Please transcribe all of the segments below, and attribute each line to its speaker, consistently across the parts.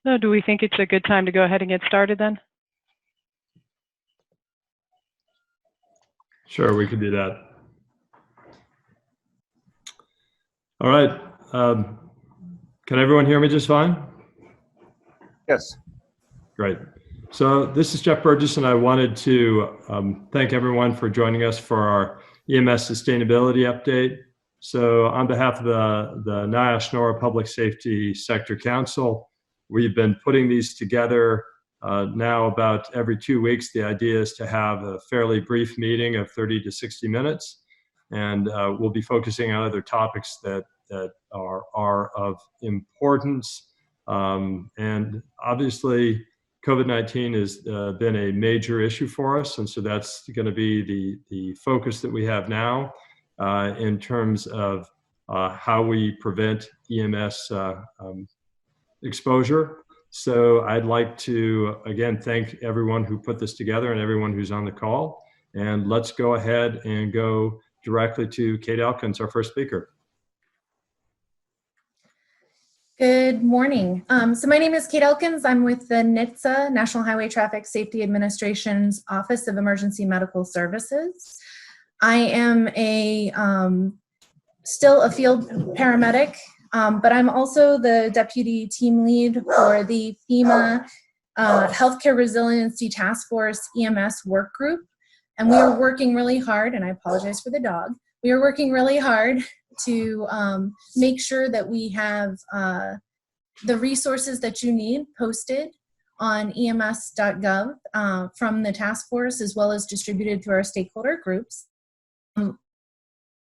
Speaker 1: So do we think it's a good time to go ahead and get started then?
Speaker 2: Sure, we could do that. All right. Can everyone hear me just fine?
Speaker 3: Yes.
Speaker 2: Great. So this is Jeff Burgess, and I wanted to thank everyone for joining us for our EMS Sustainability update. So on behalf of the NORA Public Safety Sector Council, we've been putting these together now about every 2 weeks. The idea is to have a fairly brief meeting of 30 to 60 minutes, and we'll be focusing on other topics that are of importance. And obviously, COVID-19 has been a major issue for us, and so that's going to be the focus that we have now in terms of how we prevent EMS exposure. So I'd like to, again, thank everyone who put this together and everyone who's on the call. And let's go ahead and go directly to Kate Elkins, our first speaker.
Speaker 4: Good morning. So my name is Kate Elkins. I'm with the NHTSA, National Highway Traffic Safety Administration's Office of Emergency Medical Services. I am still a field paramedic, but I'm also the deputy team lead for the FEMA Healthcare Resiliency Task Force EMS work group. And we are working really hard, and I apologize for the dog. We are working really hard to make sure that we have the resources that you need posted on ems.gov from the task force, as well as distributed through our stakeholder groups.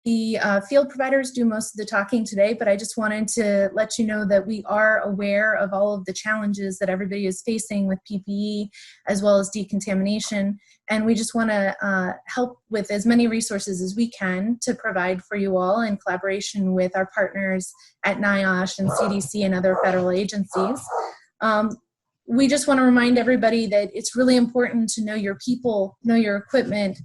Speaker 4: The field providers do most of the talking today, but I just wanted to let you know that we are aware of all of the challenges that everybody is facing with PPE as well as decontamination. And we just want to help with as many resources as we can to provide for you all in collaboration with our partners at NIOSH and CDC and other federal agencies. We just want to remind everybody that it's really important to know your people, know your equipment.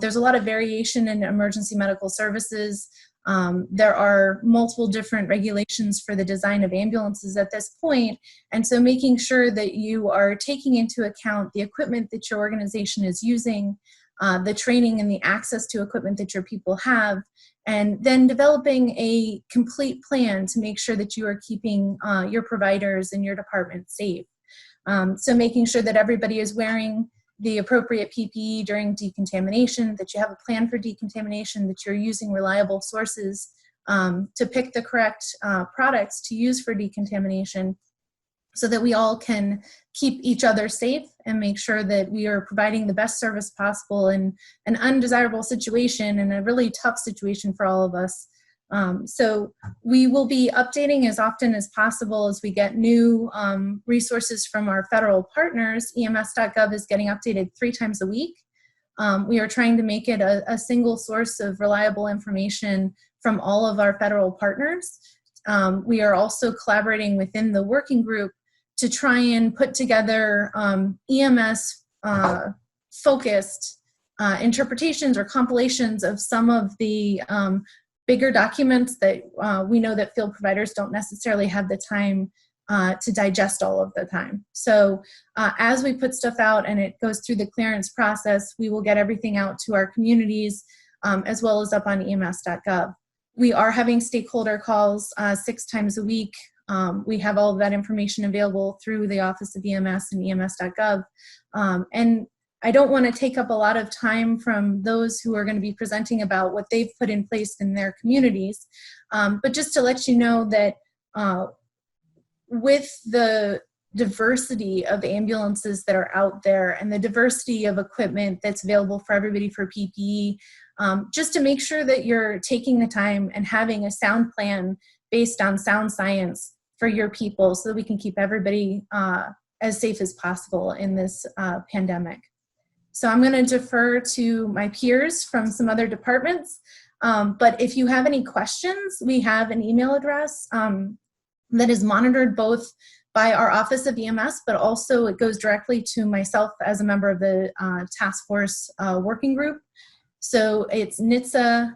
Speaker 4: There's a lot of variation in emergency medical services. There are multiple different regulations for the design of ambulances at this point. And so making sure that you are taking into account the equipment that your organization is using, the training and the access to equipment that your people have, and then developing a complete plan to make sure that you are keeping your providers and your department safe. So making sure that everybody is wearing the appropriate PPE during decontamination, that you have a plan for decontamination, that you're using reliable sources to pick the correct products to use for decontamination, so that we all can keep each other safe and make sure that we are providing the best service possible in an undesirable situation and a really tough situation for all of us. So we will be updating as often as possible as we get new resources from our federal partners. EMS.gov is getting updated 3 times a week. We are trying to make it a single source of reliable information from all of our federal partners. We are also collaborating within the working group to try and put together EMS focused interpretations or compilations of some of the bigger documents that we know that field providers don't necessarily have the time to digest all of the time. So as we put stuff out and it goes through the clearance process, we will get everything out to our communities as well as up on ems.gov. We are having stakeholder calls 6 times a week. We have all of that information available through the Office of EMS and ems.gov. And I don't want to take up a lot of time from those who are going to be presenting about what they've put in place in their communities. But just to let you know that with the diversity of ambulances that are out there and the diversity of equipment that's available for everybody for PPE, just to make sure that you're taking the time and having a sound plan based on sound science for your people so that we can keep everybody as safe as possible in this pandemic. So I'm going to defer to my peers from some other departments. But if you have any questions, we have an email address that is monitored both by our Office of EMS, but also it goes directly to myself as a member of the task force working group. So it's nhtsa.ems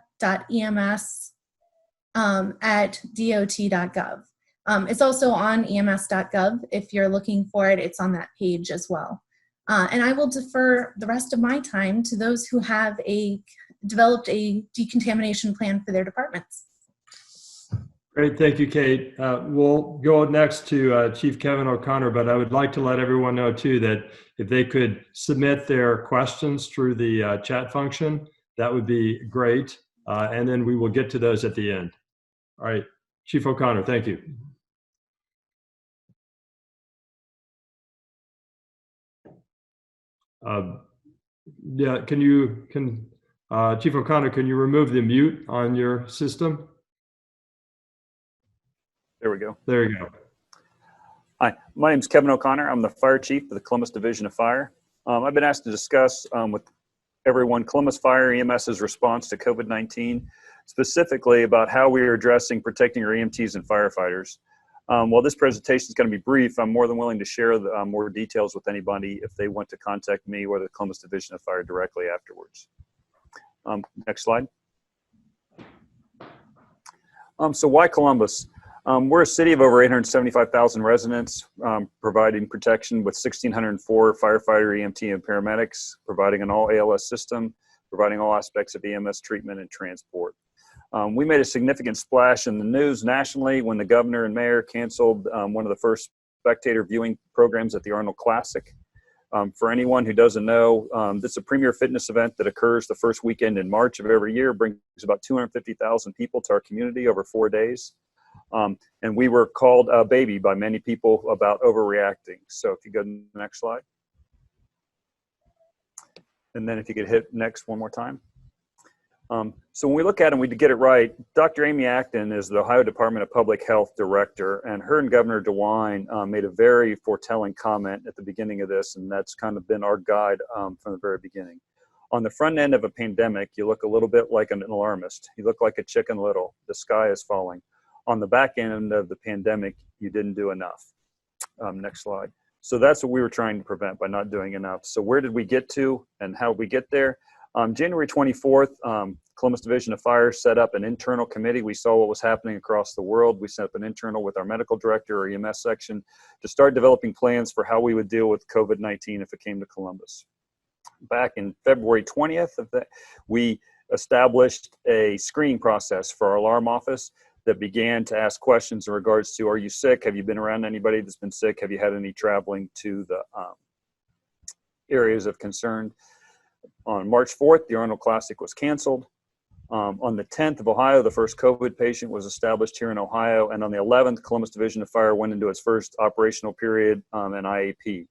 Speaker 4: at dot.gov. It's also on ems.gov. If you're looking for it, it's on that page as well. And I will defer the rest of my time to those who have developed a decontamination plan for their departments.
Speaker 2: Great, thank you, Kate. We'll go next to Chief Kevin O'Connor, but I would like to let everyone know too that if they could submit their questions through the chat function, that would be great. And then we will get to those at the end. All right, Chief O'Connor, thank you. Yeah, Chief O'Connor, can you remove the mute on your system?
Speaker 3: There we go.
Speaker 2: There you go.
Speaker 3: Hi, my name is Kevin O'Connor. I'm the Fire Chief of the Columbus Division of Fire. I've been asked to discuss with everyone Columbus Fire EMS's response to COVID-19, specifically about how we are addressing protecting our EMTs and firefighters. While this presentation is going to be brief, I'm more than willing to share more details with anybody if they want to contact me or the Columbus Division of Fire directly afterwards. Next slide. So why Columbus? We're a city of over 875,000 residents, providing protection with 1,604 firefighter, EMT, and paramedics, providing an all ALS system, providing all aspects of EMS treatment and transport. We made a significant splash in the news nationally when the governor and mayor canceled one of the first spectator viewing programs at the Arnold Classic. For anyone who doesn't know, this is a premier fitness event that occurs the first weekend in March of every year, brings about 250,000 people to our community over 4 days. And we were called a baby by many people about overreacting. So if you go to the next slide. And then if you could hit next one more time. So when we look at it and we get it right, Dr. Amy Acton is the Ohio Department of Public Health Director, and her and Governor DeWine made a very foretelling comment at the beginning of this, and that's kind of been our guide from the very beginning. On the front end of a pandemic, you look a little bit like an alarmist. You look like a Chicken Little. The sky is falling. On the back end of the pandemic, you didn't do enough. Next slide. So that's what we were trying to prevent by not doing enough. So where did we get to and how did we get there? January 24th, Columbus Division of Fire set up an internal committee. We saw what was happening across the world. We set up an internal with our medical director or EMS section to start developing plans for how we would deal with COVID-19 if it came to Columbus. Back in February 20th of that, we established a screening process for our alarm office that began to ask questions in regards to, are you sick? Have you been around anybody that's been sick? Have you had any traveling to the areas of concern? On March 4th, the Arnold Classic was canceled. On the 10th of Ohio, the first COVID patient was established here in Ohio. And on the 11th, Columbus Division of Fire went into its first operational period and IAP.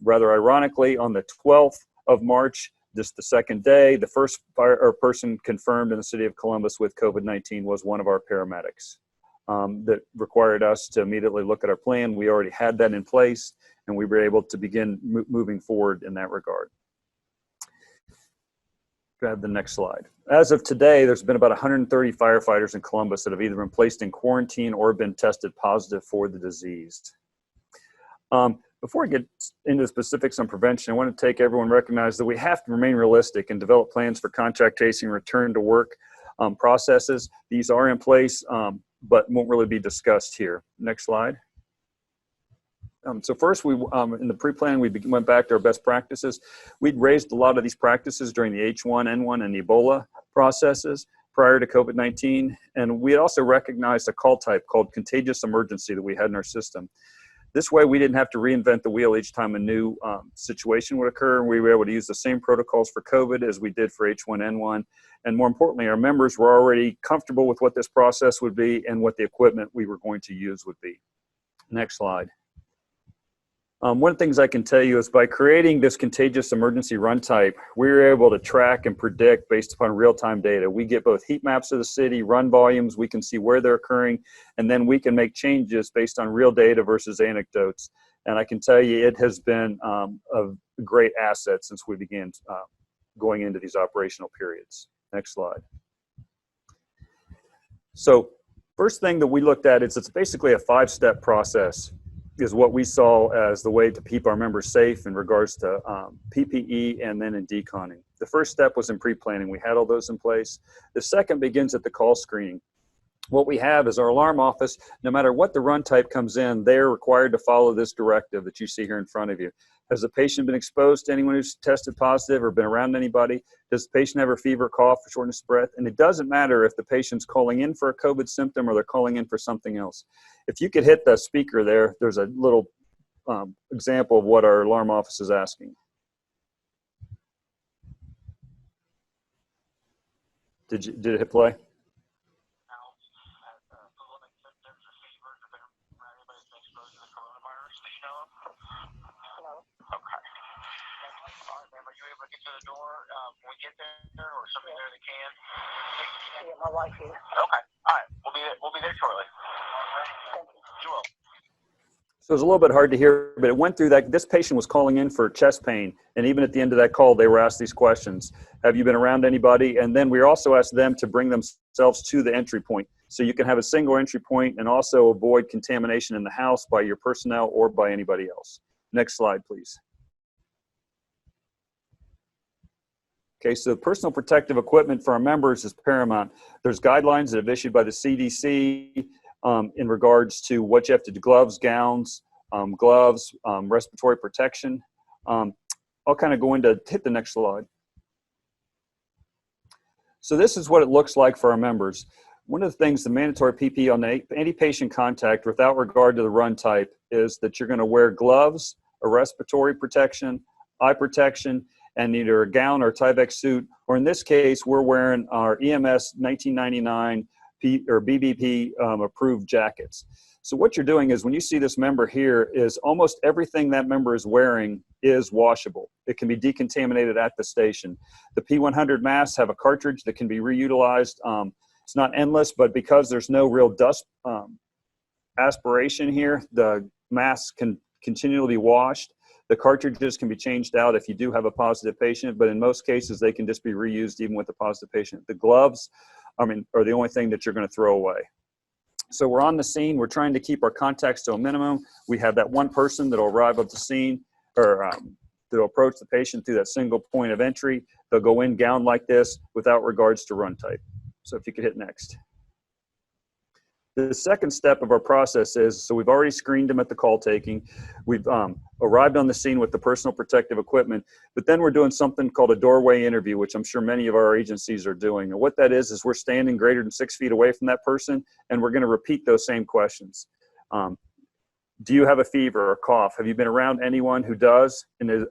Speaker 3: Rather ironically, on the 12th of March, just the second day, the first person confirmed in the city of Columbus with COVID-19 was one of our paramedics. That required us to immediately look at our plan. We already had that in place, and we were able to begin moving forward in that regard. Grab the next slide. As of today, there's been about 130 firefighters in Columbus that have either been placed in quarantine or been tested positive for the disease. Before we get into the specifics on prevention, I want to take everyone recognize that we have to remain realistic and develop plans for contact tracing, return to work processes. These are in place, but won't really be discussed here. Next slide. So first, in the pre-plan, we went back to our best practices. We'd raised a lot of these practices during the H1N1 and Ebola processes prior to COVID-19, and we had also recognized a call type called contagious emergency that we had in our system. This way, we didn't have to reinvent the wheel each time a new situation would occur. We were able to use the same protocols for COVID as we did for H1N1. And more importantly, our members were already comfortable with what this process would be and what the equipment we were going to use would be. Next slide. One of the things I can tell you is by creating this contagious emergency run type, we were able to track and predict based upon real-time data. We get both heat maps of the city, run volumes, we can see where they're occurring, and then we can make changes based on real data versus anecdotes. And I can tell you it has been a great asset since we began going into these operational periods. Next slide. So first thing that we looked at is it's basically a 5-step process. Is what we saw as the way to keep our members safe in regards to PPE and then in deconning. The first step was in pre-planning. We had all those in place. The second begins at the call screening. what we have is our alarm office. No matter what the run type comes in, they're required to follow this directive that you see here in front of you. Has the patient been exposed to anyone who's tested positive or been around anybody? Does the patient have a fever, cough, or shortness of breath? And it doesn't matter if the patient's calling in for a COVID symptom or they're calling in for something else. If you could hit the speaker there, there's a little example of what our alarm office is asking. Did it hit play?
Speaker 5: Get to the door when we get there, or somebody there that can? Yeah, my wife is. Okay. All right. We'll be there shortly. Thank you. You will.
Speaker 3: So it was a little bit hard to hear, but it went through that. This patient was calling in for chest pain, and even at the end of that call, they were asked these questions. Have you been around anybody? And then we also asked them to bring themselves to the entry point. So you can have a single entry point and also avoid contamination in the house by your personnel or by anybody else. Next slide, please. Okay, so personal protective equipment for our members is paramount. There's guidelines that have issued by the CDC in regards to what you have to do: gloves, gowns, respiratory protection. I'll kind of go into, hit the next slide. So this is what it looks like for our members. One of the things, the mandatory PPE on any patient contact without regard to the run type is that you're going to wear gloves, a respiratory protection, eye protection, and either a gown or Tyvek suit, or in this case, we're wearing our EMS 1999 or BBP approved jackets. So what you're doing is when you see this member here is almost everything that member is wearing is washable. It can be decontaminated at the station. The P100 masks have a cartridge that can be reutilized. It's not endless, but because there's no real dust aspiration here, the masks can continually be washed. The cartridges can be changed out if you do have a positive patient, but in most cases, they can just be reused even with a positive patient. The gloves, are the only thing that you're going to throw away. So we're on the scene. We're trying to keep our contacts to a minimum. We have that one person that'll arrive at the scene, or they'll approach the patient through that single point of entry. They'll go in gowned like this without regards to run type. So if you could hit next. The second step of our process is, so we've already screened them at the call taking. We've arrived on the scene with the personal protective equipment, but then we're doing something called a doorway interview, which I'm sure many of our agencies are doing. And what that is we're standing greater than 6 feet away from that person, and we're going to repeat those same questions. Do you have a fever or cough? Have you been around anyone who does? And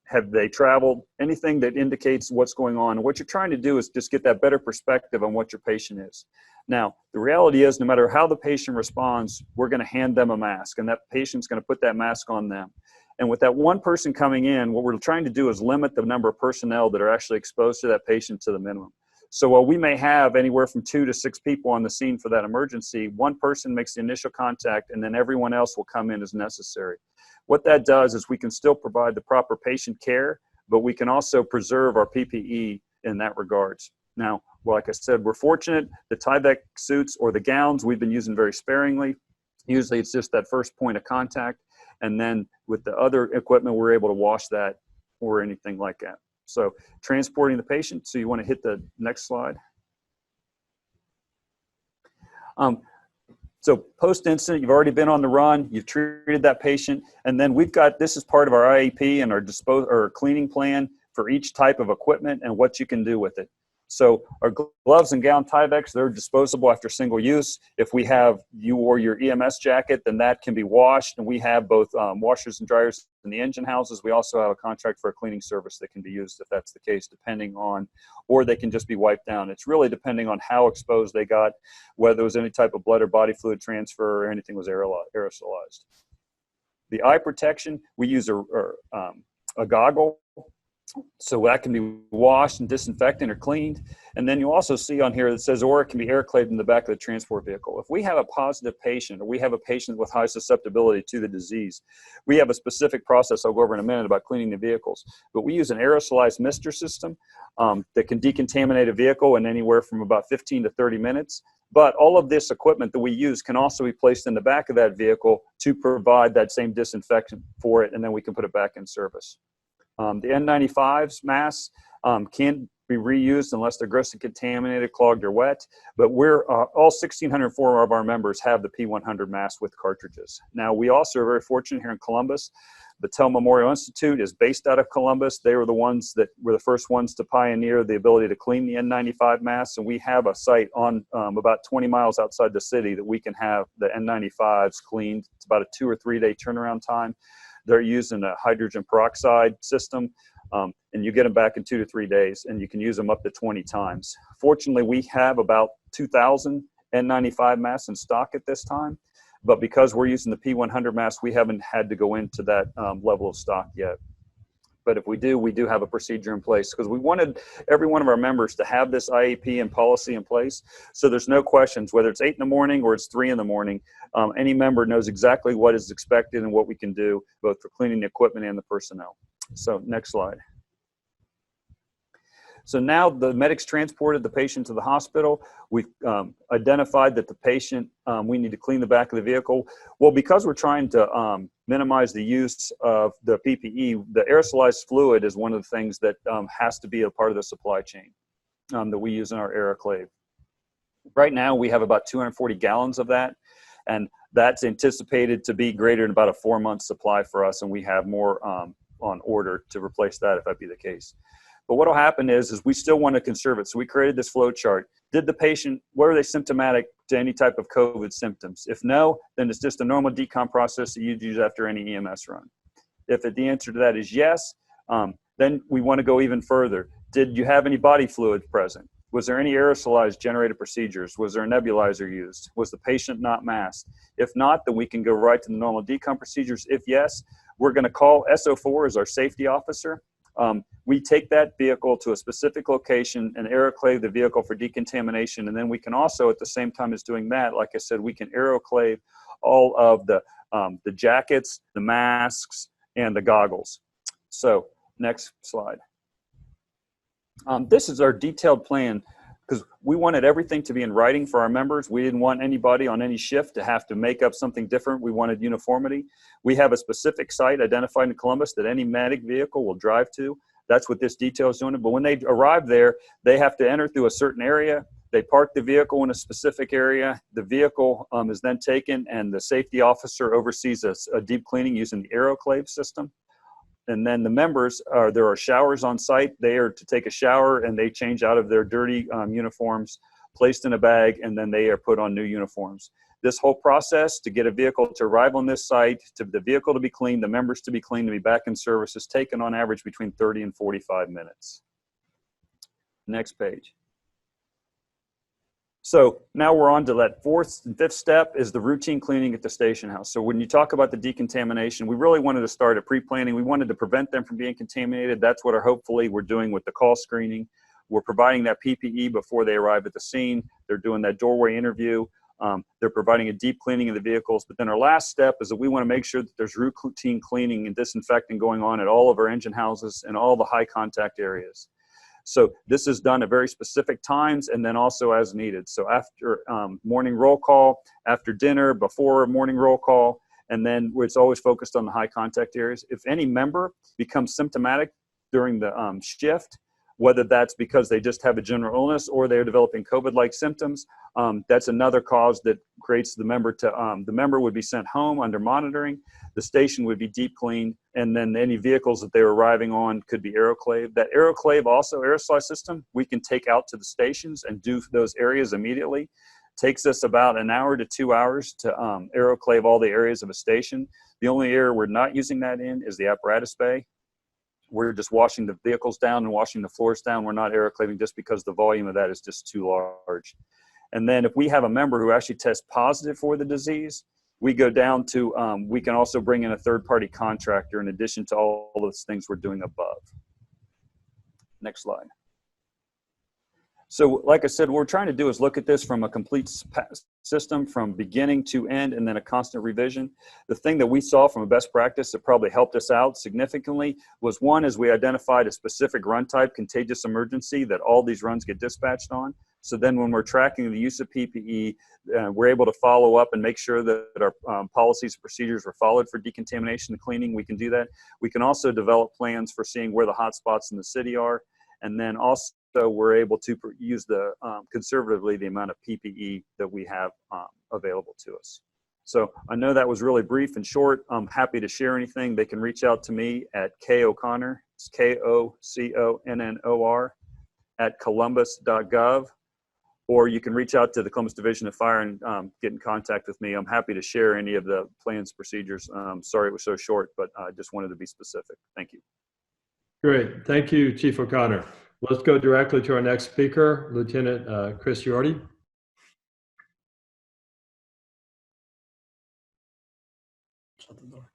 Speaker 3: have they traveled? Anything that indicates what's going on. And what you're trying to do is just get that better perspective on what your patient is. Now, the reality is no matter how the patient responds, we're going to hand them a mask, and that patient's going to put that mask on them. And with that one person coming in, what we're trying to do is limit the number of personnel that are actually exposed to that patient to the minimum. So while we may have anywhere from 2 to 6 people on the scene for that emergency, one person makes the initial contact, and then everyone else will come in as necessary. What that does is we can still provide the proper patient care, but we can also preserve our PPE in that regards. Now, like I said, we're fortunate. The Tyvek suits or the gowns we've been using very sparingly. Usually it's just that first point of contact. And then with the other equipment, we're able to wash that or anything like that. So transporting the patient. So you want to hit the next slide. So post-incident, you've already been on the run, you've treated that patient, and then we've got, this is part of our IAP and our cleaning plan for each type of equipment and what you can do with it. So our gloves and gown Tyveks, they're disposable after single use. If we have, you wore your EMS jacket, then that can be washed, and we have both washers and dryers in the engine houses. We also have a contract for a cleaning service that can be used if that's the case, depending on, or they can just be wiped down. It's really depending on how exposed they got, whether there was any type of blood or body fluid transfer or anything was aerosolized. The eye protection, we use a goggle. So that can be washed and disinfected or cleaned. And then you also see on here that says, or it can be air-clad in the back of the transport vehicle. If we have a positive patient or we have a patient with high susceptibility to the disease, we have a specific process I'll go over in a minute about cleaning the vehicles. But we use an aerosolized mister system that can decontaminate a vehicle in anywhere from about 15 to 30 minutes. But all of this equipment that we use can also be placed in the back of that vehicle to provide that same disinfection for it, and then we can put it back in service. The N95s masks can be reused unless they're grossly contaminated, clogged, or wet. But we're all 1,604 of our members have the P100 mask with cartridges. Now, we also are very fortunate here in Columbus. Battelle Memorial Institute is based out of Columbus. They were the ones that were the first ones to pioneer the ability to clean the N95 masks. And we have a site on about 20 miles outside the city that we can have the N95s cleaned. It's about a 2 or 3 day turnaround time. They're using a hydrogen peroxide system, and you get them back in 2 to 3 days, and you can use them up to 20 times. Fortunately, we have about 2,000 N95 masks in stock at this time. But because we're using the P100 mask, we haven't had to go into that level of stock yet. But if we do have a procedure in place, because we wanted every one of our members to have this IAP and policy in place. So there's no questions, whether it's 8 in the morning or it's 3 in the morning, any member knows exactly what is expected and what we can do, both for cleaning the equipment and the personnel. So next slide. So now the medics transported the patient to the hospital. We've identified that the patient, we need to clean the back of the vehicle. Well, because we're trying to minimize the use of the PPE, the aerosolized fluid is one of the things that has to be a part of the supply chain that we use in our aeroclave. Right now, we have about 240 gallons of that, and that's anticipated to be greater than about a 4-month supply for us, and we have more on order to replace that if that be the case. But what will happen is we still want to conserve it. So we created this flow chart. Did the patient, were they symptomatic to any type of COVID symptoms? If no, then it's just a normal decom process that you'd use after any EMS run. If the answer to that is yes, then we want to go even further. Did you have any body fluid present? Was there any aerosolized generated procedures? Was there a nebulizer used? Was the patient not masked? If not, then we can go right to the normal decom procedures. If yes, we're going to call SO4 as our safety officer. We take that vehicle to a specific location and aeroclave the vehicle for decontamination. And then we can also, at the same time as doing that, like I said, we can aeroclave all of the jackets, the masks, and the goggles. So next slide. This is our detailed plan, because we wanted everything to be in writing for our members. We didn't want anybody on any shift to have to make up something different. We wanted uniformity. We have a specific site identified in Columbus that any medic vehicle will drive to. That's what this detail is doing. But when they arrive there, they have to enter through a certain area. They park the vehicle in a specific area. The vehicle is then taken, and the safety officer oversees a deep cleaning using the aeroclave system. And then the members, there are showers on site. They are to take a shower, and they change out of their dirty uniforms, placed in a bag, and then they are put on new uniforms. This whole process to get a vehicle to arrive on this site, to the vehicle to be cleaned, the members to be cleaned, to be back in service, is taken on average between 30 and 45 minutes. Next page. So now we're on to that 4th and 5th step, is the routine cleaning at the station house. So when you talk about the decontamination, we really wanted to start at pre-planning. We wanted to prevent them from being contaminated. That's what hopefully we're doing with the call screening. We're providing that PPE before they arrive at the scene. They're doing that doorway interview. They're providing a deep cleaning of the vehicles. But then our last step is that we want to make sure that there's routine cleaning and disinfecting going on at all of our engine houses and all the high contact areas. So this is done at very specific times and then also as needed. So after morning roll call, after dinner, before morning roll call, and then it's always focused on the high contact areas. If any member becomes symptomatic during the shift, whether that's because they just have a general illness or they're developing COVID-like symptoms, that's another cause that creates the member to, the member would be sent home under monitoring, the station would be deep cleaned, and then any vehicles that they were arriving on could be aeroclaved. That aeroclave also, aerosol system, we can take out to the stations and do those areas immediately. Takes us about an hour to 2 hours to aeroclave all the areas of a station. The only area we're not using that in is the apparatus bay. We're just washing the vehicles down and washing the floors down. We're not aeroclaving just because the volume of that is just too large. And then if we have a member who actually tests positive for the disease, we go down to, we can also bring in a third-party contractor in addition to all those things we're doing above. Next slide. So like I said, what we're trying to do is look at this from a complete system from beginning to end and then a constant revision. The thing that we saw from a best practice that probably helped us out significantly was, one, is we identified a specific run type, contagious emergency, that all these runs get dispatched on. So then when we're tracking the use of PPE, we're able to follow up and make sure that our policies and procedures were followed for decontamination and cleaning. We can do that. We can also develop plans for seeing where the hot spots in the city are. And then also so we're able to use conservatively the amount of PPE that we have available to us. So I know that was really brief and short. I'm happy to share anything. They can reach out to me at KOConnor, it's KOCONNOR, at columbus.gov, or you can reach out to the Columbus Division of Fire and get in contact with me. I'm happy to share any of the plans, procedures. Sorry it was so short, but I just wanted to be specific. Thank you.
Speaker 2: Great. Thank you, Chief O'Connor. Let's go directly to our next speaker, Lieutenant Chris Yorty.
Speaker 6: Shut the door.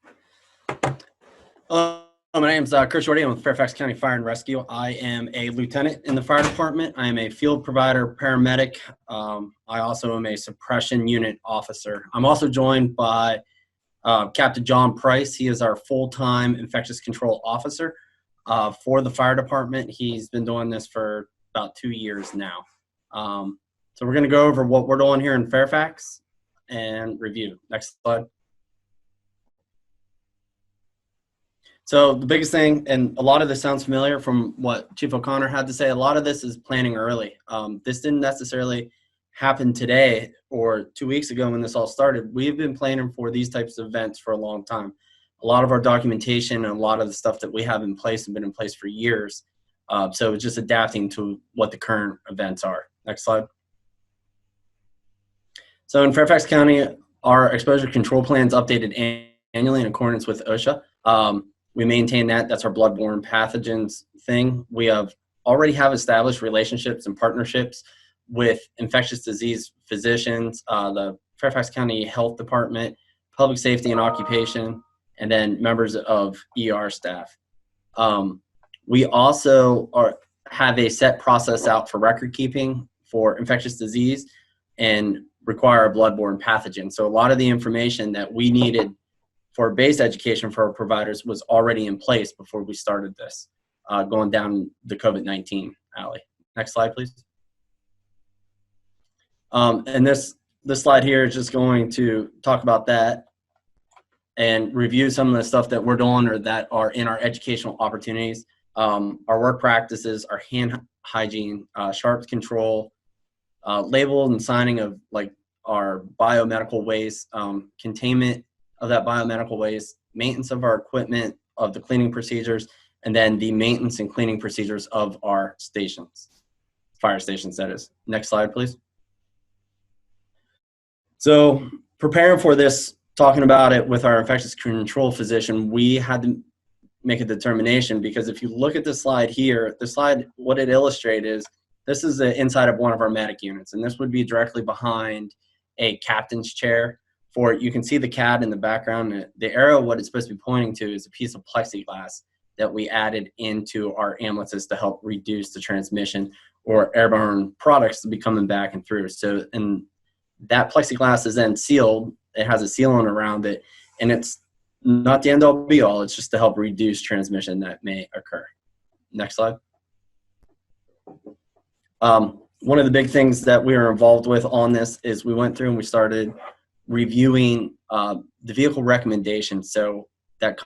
Speaker 6: My name is Chris Yorty. I'm with Fairfax County Fire and Rescue. I am a lieutenant in the fire department. I am a field provider paramedic. I also am a suppression unit officer. I'm also joined by Captain John Price. He is our full-time infectious control officer for the fire department. He's been doing this for about 2 years now. So we're going to go over what we're doing here in Fairfax and review. Next slide. So the biggest thing, and a lot of this sounds familiar from what Chief O'Connor had to say, a lot of this is planning early. This didn't necessarily happen today or 2 weeks ago when this all started. We've been planning for these types of events for a long time. A lot of our documentation and a lot of the stuff that we have in place have been in place for years. So it's just adapting to what the current events are. Next slide. So in Fairfax County, our exposure control plan is updated annually in accordance with OSHA. We maintain that. That's our bloodborne pathogens thing. We already have established relationships and partnerships with infectious disease physicians, the Fairfax County Health Department, Public Safety and Occupation, and then members of ER staff. We also have a set process out for record keeping for infectious disease and require a bloodborne pathogen. So a lot of the information that we needed for base education for our providers was already in place before we started this, going down the COVID-19 alley. Next slide, please. And this slide here is just going to talk about that and review some of the stuff that we're doing or that are in our educational opportunities. Our work practices, our hand hygiene, sharps control, label and signing of like our biomedical waste, containment of that biomedical waste, maintenance of our equipment, of the cleaning procedures, and then the maintenance and cleaning procedures of our stations, fire stations, that is. Next slide, please. So preparing for this, talking about it with our infectious control physician, we had to make a determination because if you look at the slide here, the slide, what it illustrates is this is the inside of one of our medic units, and this would be directly behind a captain's chair. For you can see the CAD in the background. The arrow, what it's supposed to be pointing to, is a piece of plexiglass that we added into our ambulances to help reduce the transmission or airborne products to be coming back and through. So, and that plexiglass is then sealed. It has a sealant around it, and it's not the end all be all. It's just to help reduce transmission that may occur. Next slide. One of the big things that we were involved with on this is we went through and we started reviewing the vehicle recommendations, so that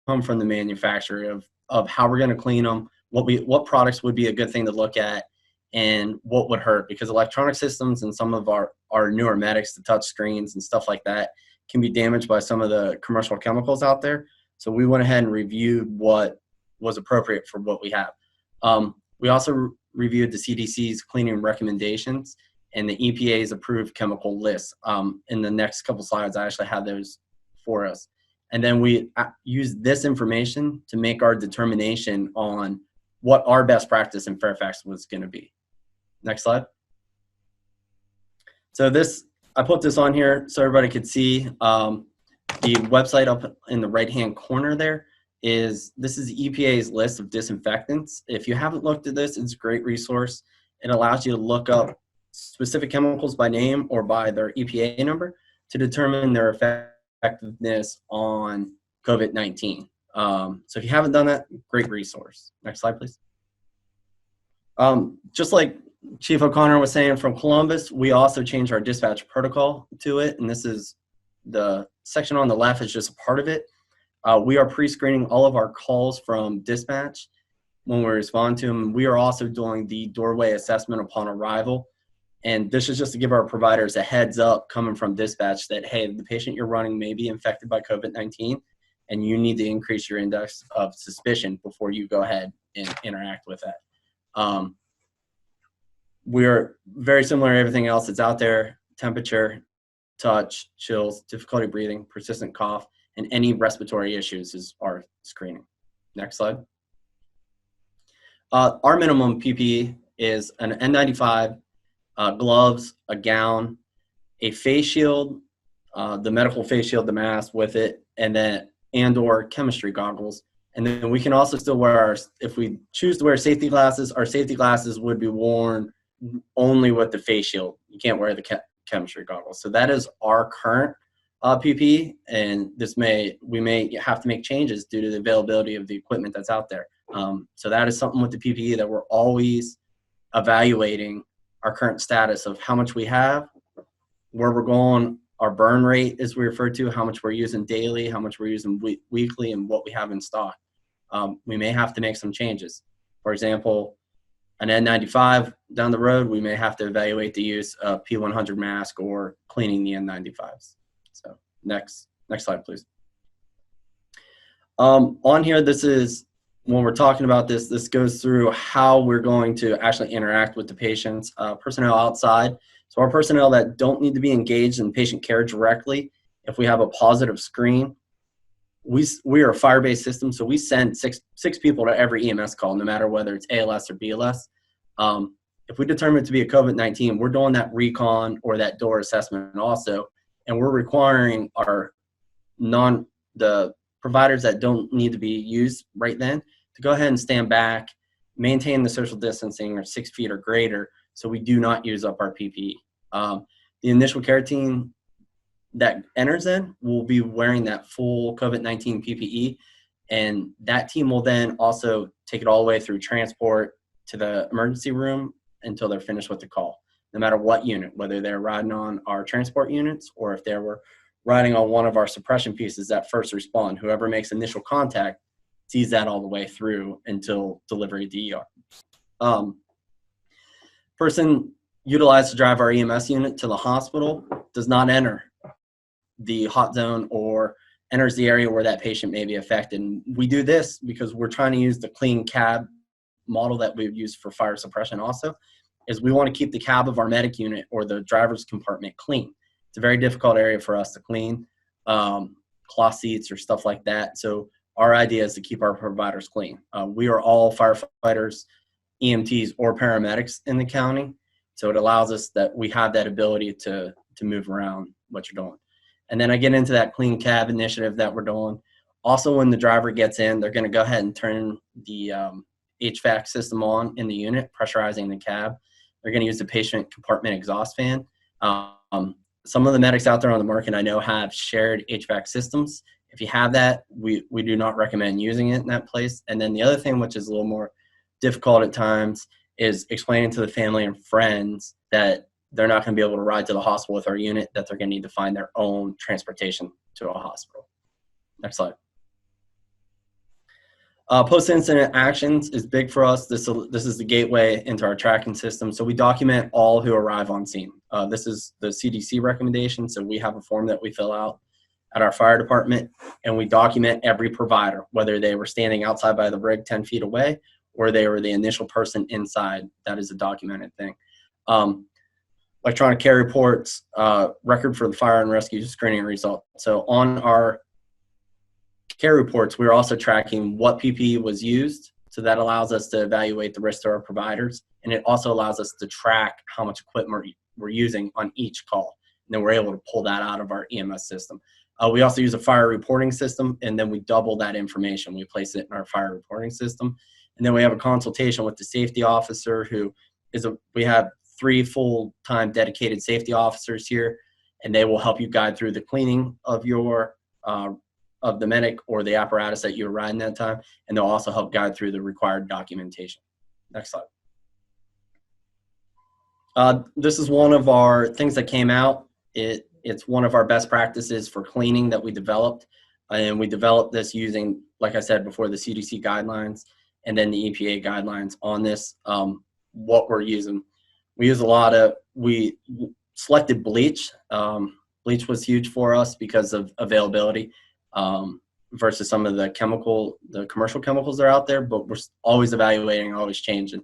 Speaker 6: come from the manufacturer of how we're going to clean them, what products would be a good thing to look at, and what would hurt, because electronic systems and some of our newer medics, the touch screens and stuff like that, can be damaged by some of the commercial chemicals out there. So we went ahead and reviewed what was appropriate for what we have. We also reviewed the CDC's cleaning recommendations and the EPA's approved chemical list. In the next couple slides, I actually have those for us. And then we use this information to make our determination on what our best practice in Fairfax was going to be. Next slide. So this, I put this on here so everybody could see the website up in the right-hand corner there. This is the EPA's list of disinfectants. If you haven't looked at this, it's a great resource. It allows you to look up specific chemicals by name or by their EPA number to determine their effectiveness on COVID-19. So if you haven't done that, great resource. Next slide, please. Just like Chief O'Connor was saying from Columbus, we also changed our dispatch protocol to it, and this is the section on the left is just a part of it. We are pre-screening all of our calls from dispatch when we respond to them. We are also doing the doorway assessment upon arrival. And this is just to give our providers a heads up coming from dispatch that, hey, the patient you're running may be infected by COVID-19, and you need to increase your index of suspicion before you go ahead and interact with that. We're very similar to everything else that's out there: temperature, touch, chills, difficulty breathing, persistent cough, and any respiratory issues is our screening. Next slide. Our minimum PPE is an N95, gloves, a gown, a face shield, the medical face shield, the mask with it, and/or chemistry goggles. And then we can also still wear if we choose to wear safety glasses, our safety glasses would be worn only with the face shield. You can't wear the chemistry goggles. So that is our current PPE, and we may have to make changes due to the availability of the equipment that's out there. So that is something with the PPE that we're always evaluating our current status of how much we have, where we're going, our burn rate, as we refer to, how much we're using daily, how much we're using weekly, and what we have in stock. We may have to make some changes. For example, an N95 down the road, we may have to evaluate the use of P100 mask or cleaning the N95s. So next slide, please. On here, this is when we're talking about this goes through how we're going to actually interact with the patients, personnel outside. So our personnel that don't need to be engaged in patient care directly, if we have a positive screen, we are a fire-based system, so we send six people to every EMS call, no matter whether it's ALS or BLS. If we determine it to be a COVID-19, we're doing that recon or that door assessment also, and we're requiring the providers that don't need to be used right then to go ahead and stand back, maintain the social distancing or 6 feet or greater, so we do not use up our PPE. The initial care team that enters in will be wearing that full COVID-19 PPE, and that team will then also take it all the way through transport to the emergency room until they're finished with the call, no matter what unit, whether they're riding on our transport units or if they were riding on one of our suppression pieces that first respond. Whoever makes initial contact sees that all the way through until delivery to ER. Person utilized to drive our EMS unit to the hospital does not enter the hot zone or enters the area where that patient may be affected. And we do this because we're trying to use the clean cab model that we've used for fire suppression also, is we want to keep the cab of our medic unit or the driver's compartment clean. It's a very difficult area for us to clean, cloth seats or stuff like that. So our idea is to keep our providers clean. We are all firefighters, EMTs, or paramedics in the county. So it allows us that we have that ability to move around what you're doing. And then I get into that clean cab initiative that we're doing. Also, when the driver gets in, they're going to go ahead and turn the HVAC system on in the unit, pressurizing the cab. They're going to use the patient compartment exhaust fan. Some of the medics out there on the market I know have shared HVAC systems. If you have that, we do not recommend using it in that place. And then the other thing, which is a little more difficult at times, is explaining to the family and friends that they're not going to be able to ride to the hospital with our unit, that they're going to need to find their own transportation to a hospital. Next slide. Post-incident actions is big for us. This is the gateway into our tracking system. So we document all who arrive on scene. This is the CDC recommendation. So we have a form that we fill out at our fire department, and we document every provider, whether they were standing outside by the rig 10 feet away or they were the initial person inside. That is a documented thing. Electronic care reports, record for the fire and rescue screening result. So on our care reports, we're also tracking what PPE was used. So that allows us to evaluate the risk to our providers. And it also allows us to track how much equipment we're using on each call. And then we're able to pull that out of our EMS system. We also use a fire reporting system, and then we double that information. We place it in our fire reporting system. And then we have a consultation with the safety officer we have 3 full-time dedicated safety officers here, and they will help you guide through the cleaning of your of the medic or the apparatus that you're riding that time, and they'll also help guide through the required documentation. Next slide. This is one of our things that came out. It's one of our best practices for cleaning that we developed, and we developed this using, like I said before, the CDC guidelines. and then the EPA guidelines on this. What we're using, we selected bleach. Bleach was huge for us because of availability versus some of the commercial chemicals that are out there, but we're always evaluating, always changing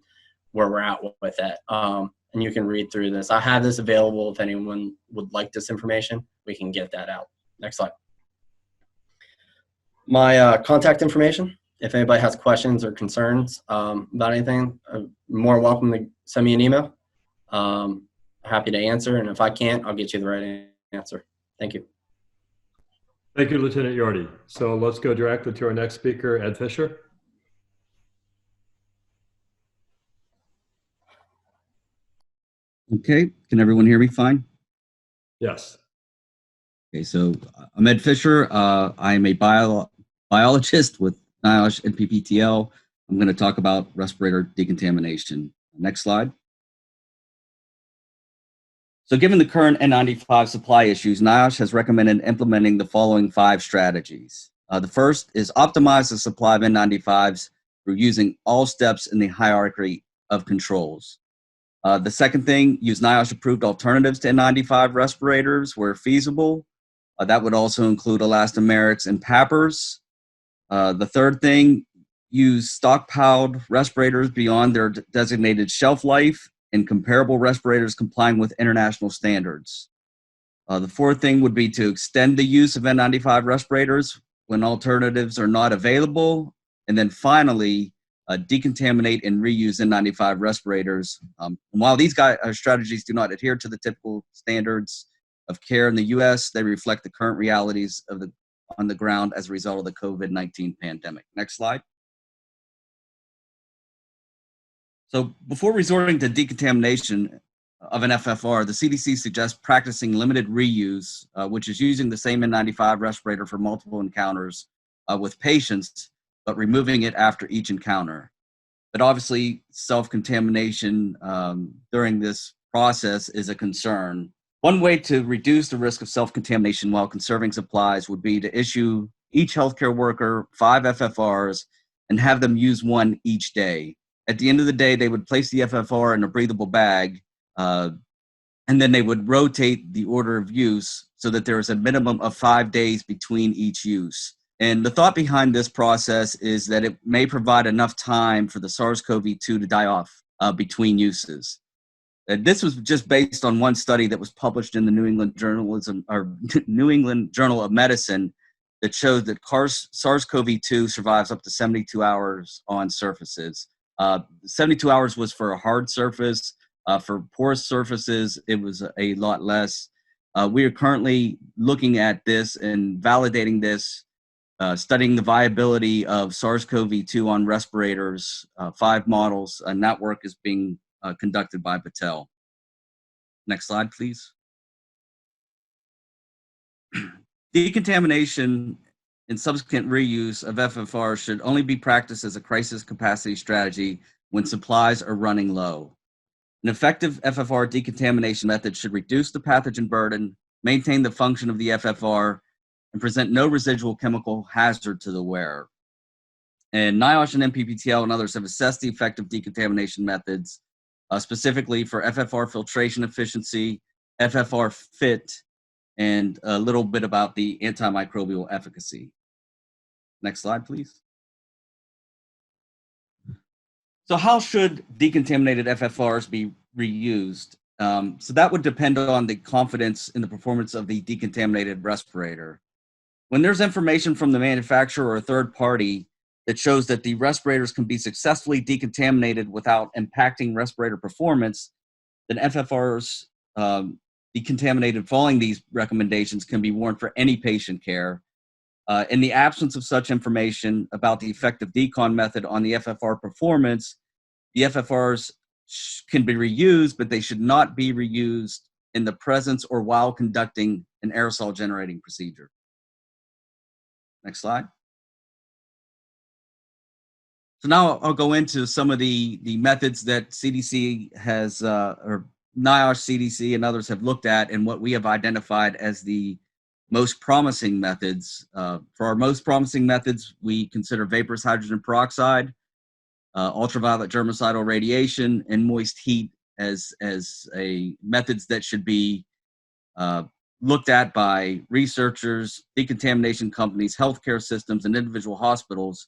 Speaker 6: where we're at with that. And you can read through this. I have this available if anyone would like this information. We can get that out. Next slide. My contact information, if anybody has questions or concerns about anything, more welcome to send me an email. Happy to answer, and if I can't, I'll get you the right answer. Thank you.
Speaker 2: Thank you, Lieutenant Yordi. So let's go directly to our next speaker, Ed Fisher.
Speaker 7: Okay, can everyone hear me fine?
Speaker 2: Yes.
Speaker 7: Okay, so I'm Ed Fisher. I am a biologist with NIOSH and PPTL. I'm going to talk about respirator decontamination. Next slide. So given the current N95 supply issues, NIOSH has recommended implementing the following 5 strategies. The first is optimize the supply of N95s through using all steps in the hierarchy of controls. The second thing, use NIOSH-approved alternatives to N95 respirators where feasible. That would also include elastomerics and PAPRs. The third thing, use stockpiled respirators beyond their designated shelf life and comparable respirators complying with international standards. The fourth thing would be to extend the use of N95 respirators when alternatives are not available. And then finally, decontaminate and reuse N95 respirators. And while these strategies do not adhere to the typical standards of care in the U.S., they reflect the current realities of on the ground as a result of the COVID-19 pandemic. Next slide. So before resorting to decontamination of an FFR, the CDC suggests practicing limited reuse, which is using the same N95 respirator for multiple encounters with patients, but removing it after each encounter. But obviously, self-contamination during this process is a concern. One way to reduce the risk of self-contamination while conserving supplies would be to issue each healthcare worker 5 FFRs and have them use one each day. At the end of the day, they would place the FFR in a breathable bag, and then they would rotate the order of use so that there is a minimum of 5 days between each use. And the thought behind this process is that it may provide enough time for the SARS-CoV-2 to die off between uses. This was just based on one study that was published in the New England Journal of Medicine that showed that SARS-CoV-2 survives up to 72 hours on surfaces. 72 hours was for a hard surface. For porous surfaces, it was a lot less. We are currently looking at this and validating this, studying the viability of SARS-CoV-2 on respirators, 5 models, and that work is being conducted by Patel. Next slide, please. Decontamination and subsequent reuse of FFR should only be practiced as a crisis capacity strategy when supplies are running low. An effective FFR decontamination method should reduce the pathogen burden, maintain the function of the FFR, and present no residual chemical hazard to the wearer. And NIOSH and NPPTL and others have assessed the effective decontamination methods, specifically for FFR filtration efficiency, FFR fit, and a little bit about the antimicrobial efficacy. Next slide, please. So how should decontaminated FFRs be reused? So that would depend on the confidence in the performance of the decontaminated respirator. When there's information from the manufacturer or a third party that shows that the respirators can be successfully decontaminated without impacting respirator performance, then FFRs decontaminated following these recommendations can be worn for any patient care. In the absence of such information about the effective decon method on the FFR performance, the FFRs can be reused, but they should not be reused in the presence or while conducting an aerosol generating procedure. Next slide. So now I'll go into some of the methods that CDC has, or NIOSH, CDC, and others have looked at, and what we have identified as the most promising methods. For our most promising methods, we consider vaporous hydrogen peroxide, ultraviolet germicidal radiation, and moist heat as a methods that should be looked at by researchers, decontamination companies, healthcare systems, and individual hospitals.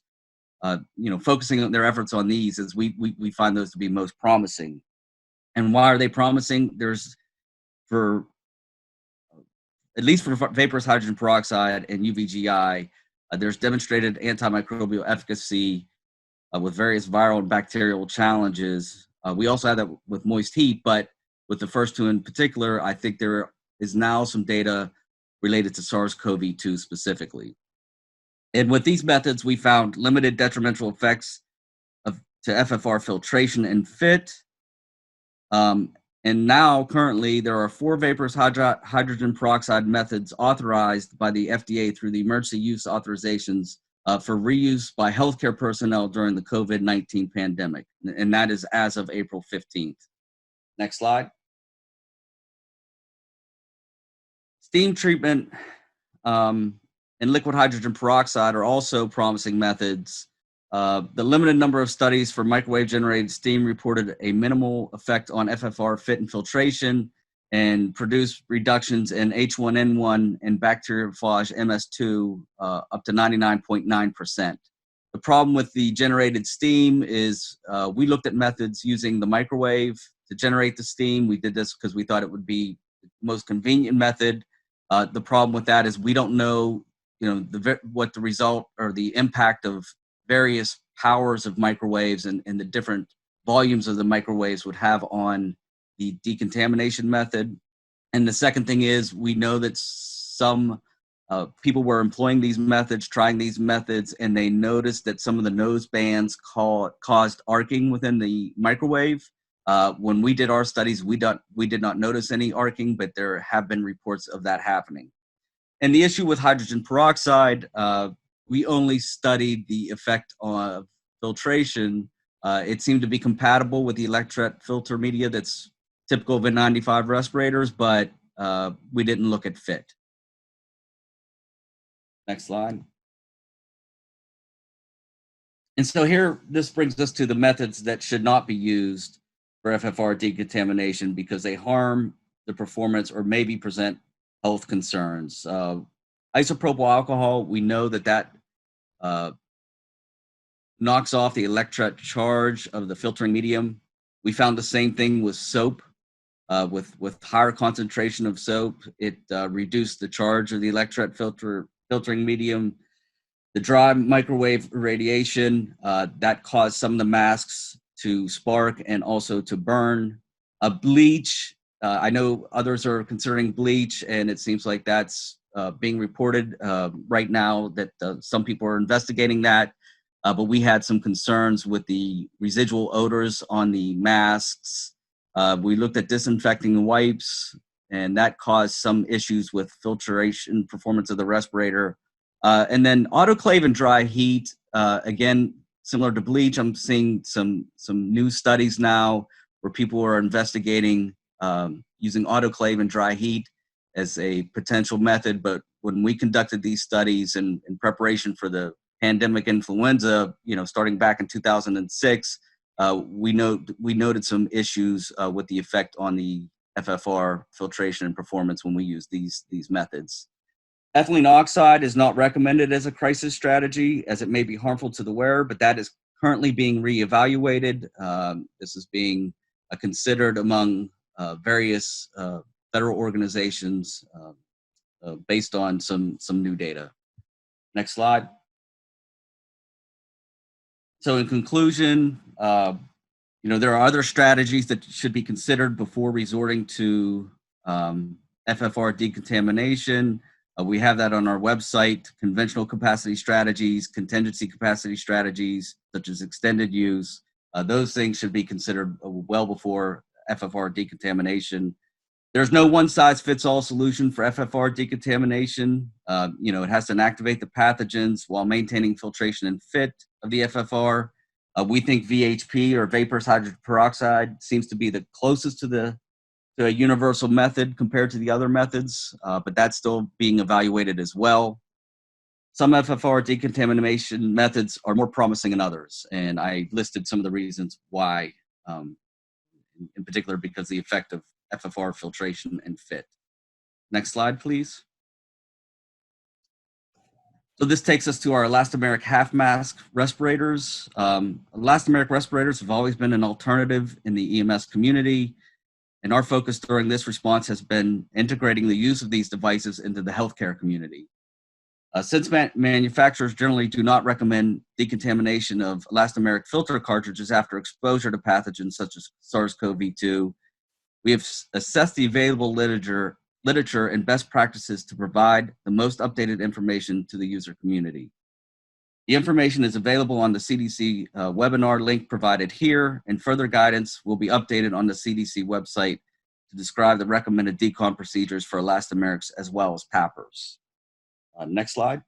Speaker 7: Focusing on their efforts on these as we find those to be most promising. And why are they promising? There's at least for vaporous hydrogen peroxide and UVGI, there's demonstrated antimicrobial efficacy with various viral and bacterial challenges. We also have that with moist heat, but with the first two in particular, I think there is now some data related to SARS-CoV-2 specifically. And with these methods, we found limited detrimental effects to FFR filtration and fit. And now, currently, there are 4 vaporous hydrogen peroxide methods authorized by the FDA through the emergency use authorizations for reuse by healthcare personnel during the COVID-19 pandemic. And that is as of April 15th. Next slide. Steam treatment and liquid hydrogen peroxide are also promising methods. The limited number of studies for microwave-generated steam reported a minimal effect on FFR fit and filtration and produced reductions in H1N1 and bacteriophage MS2 up to 99.9%. The problem with the generated steam is we looked at methods using the microwave to generate the steam. We did this because we thought it would be the most convenient method. The problem with that is we don't know, what the result or the impact of various powers of microwaves and the different volumes of the microwaves would have on the decontamination method. And the second thing is we know that some people were employing these methods, trying these methods, and they noticed that some of the nose bands caused arcing within the microwave. When we did our studies, we did not notice any arcing, but there have been reports of that happening. And the issue with hydrogen peroxide, we only studied the effect of filtration. It seemed to be compatible with the electret filter media that's typical of N95 respirators, but we didn't look at fit. Next slide. And so here, this brings us to the methods that should not be used for FFR decontamination because they harm the performance or maybe present health concerns. Isopropyl alcohol, we know that knocks off the electret charge of the filtering medium. We found the same thing with soap. With higher concentration of soap, it reduced the charge of the electret filtering medium. The dry microwave radiation, that caused some of the masks to spark and also to burn. Bleach, I know others are considering bleach, and it seems like that's being reported right now that some people are investigating that. But we had some concerns with the residual odors on the masks. We looked at disinfecting wipes, and that caused some issues with filtration performance of the respirator. And then autoclave and dry heat, again, similar to bleach, I'm seeing some new studies now where people are investigating using autoclave and dry heat as a potential method. But when we conducted these studies in preparation for the pandemic influenza, starting back in 2006, we noted some issues with the effect on the FFR filtration and performance when we use these methods. Ethylene oxide is not recommended as a crisis strategy as it may be harmful to the wearer, but that is currently being reevaluated. This is being considered among various federal organizations based on some new data. Next slide. So in conclusion, there are other strategies that should be considered before resorting to FFR decontamination. We have that on our website: conventional capacity strategies, contingency capacity strategies, such as extended use. Those things should be considered well before FFR decontamination. There's no one-size-fits-all solution for FFR decontamination. It has to inactivate the pathogens while maintaining filtration and fit of the FFR. We think VHP, or vaporous hydrogen peroxide, seems to be the closest to a universal method compared to the other methods, but that's still being evaluated as well. Some FFR decontamination methods are more promising than others, and I listed some of the reasons why, in particular because the effect of FFR filtration and fit. Next slide, please. So this takes us to our elastomeric half mask respirators. Elastomeric respirators have always been an alternative in the EMS community, and our focus during this response has been integrating the use of these devices into the healthcare community. Since manufacturers generally do not recommend decontamination of elastomeric filter cartridges after exposure to pathogens such as SARS-CoV-2, we have assessed the available literature and best practices to provide the most updated information to the user community. The information is available on the CDC webinar link provided here, and further guidance will be updated on the CDC website to describe the recommended decon procedures for elastomerics as well as PAPRs. Next slide.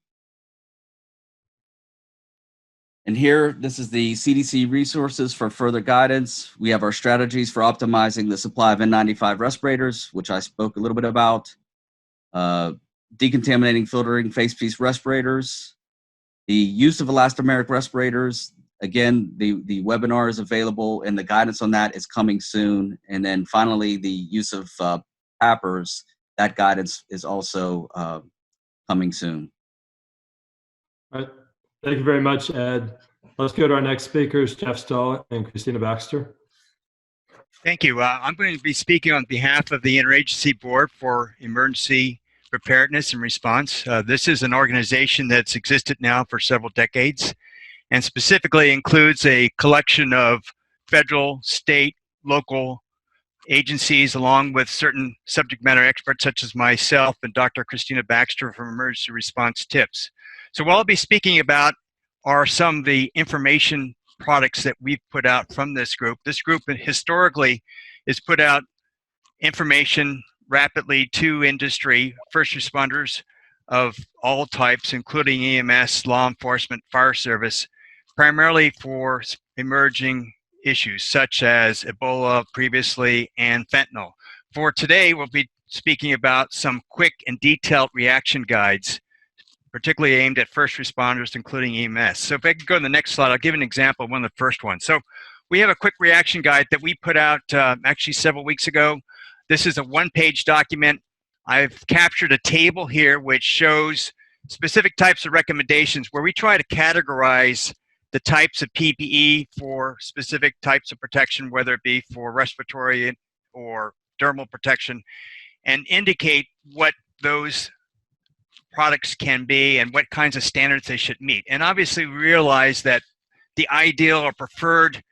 Speaker 7: And here, this is the CDC resources for further guidance. We have our strategies for optimizing the supply of N95 respirators, which I spoke a little bit about. Decontaminating, filtering face piece respirators. The use of elastomeric respirators. Again, the webinar is available and the guidance on that is coming soon. And then finally, the use of PAPRs, that guidance is also coming soon.
Speaker 2: All right. Thank you very much, Ed. Let's go to our next speakers, Jeff Stahl and Christina Baxter.
Speaker 8: Thank you. I'm going to be speaking on behalf of the Interagency Board for Emergency Preparedness and Response. This is an organization that's existed now for several decades and specifically includes a collection of federal, state, local agencies, along with certain subject matter experts such as myself and Dr. Christina Baxter from Emergency Response Tips. So what I'll be speaking about are some of the information products that we've put out from this group. This group historically has put out information rapidly to industry, first responders of all types, including EMS, law enforcement, fire service, primarily for emerging issues such as Ebola previously and fentanyl. For today, we'll be speaking about some quick and detailed reaction guides, particularly aimed at first responders, including EMS. So if I could go to the next slide, I'll give an example of one of the first ones. So we have a quick reaction guide that we put out actually several weeks ago. This is a one-page document. I've captured a table here which shows specific types of recommendations where we try to categorize the types of PPE for specific types of protection, whether it be for respiratory or dermal protection, and indicate what those products can be and what kinds of standards they should meet. And obviously we realize that the ideal or preferred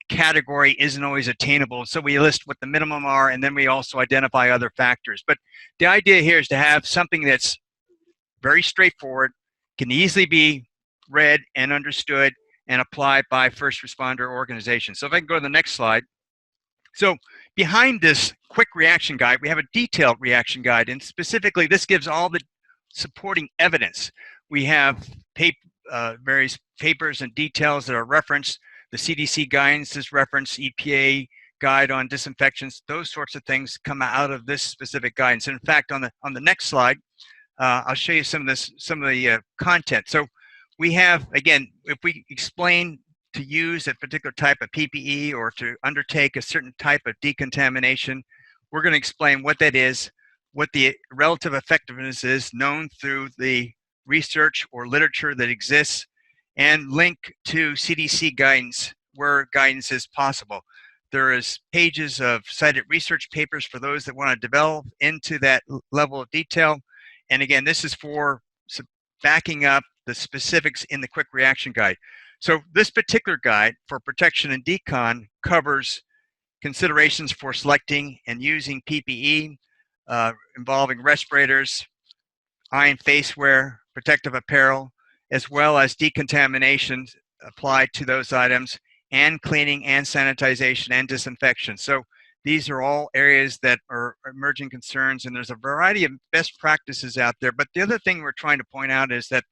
Speaker 8: category isn't always attainable, so we list what the minimum are, and then we also identify other factors. But the idea here is to have something that's very straightforward, can easily be read and understood, and applied by first responder organizations. So if I can go to the next slide. So behind this quick reaction guide, we have a detailed reaction guide, and specifically this gives all the supporting evidence. We have various papers and details that are referenced. The CDC guidance is referenced, EPA guide on disinfectants, those sorts of things come out of this specific guidance. And in fact, on the next slide, I'll show you some of the content. So we have, again, if we explain to use a particular type of PPE or to undertake a certain type of decontamination, we're going to explain what that is, what the relative effectiveness is known through the research or literature that exists, and link to CDC guidance where guidance is possible. There is pages of cited research papers for those that want to develop into that level of detail. And again, this is for backing up the specifics in the quick reaction guide. So this particular guide for protection and decon covers considerations for selecting and using PPE, involving respirators, eye and face wear, protective apparel, as well as decontamination applied to those items, and cleaning and sanitization and disinfection. So these are all areas that are emerging concerns, and there's a variety of best practices out there. But the other thing we're trying to point out is that,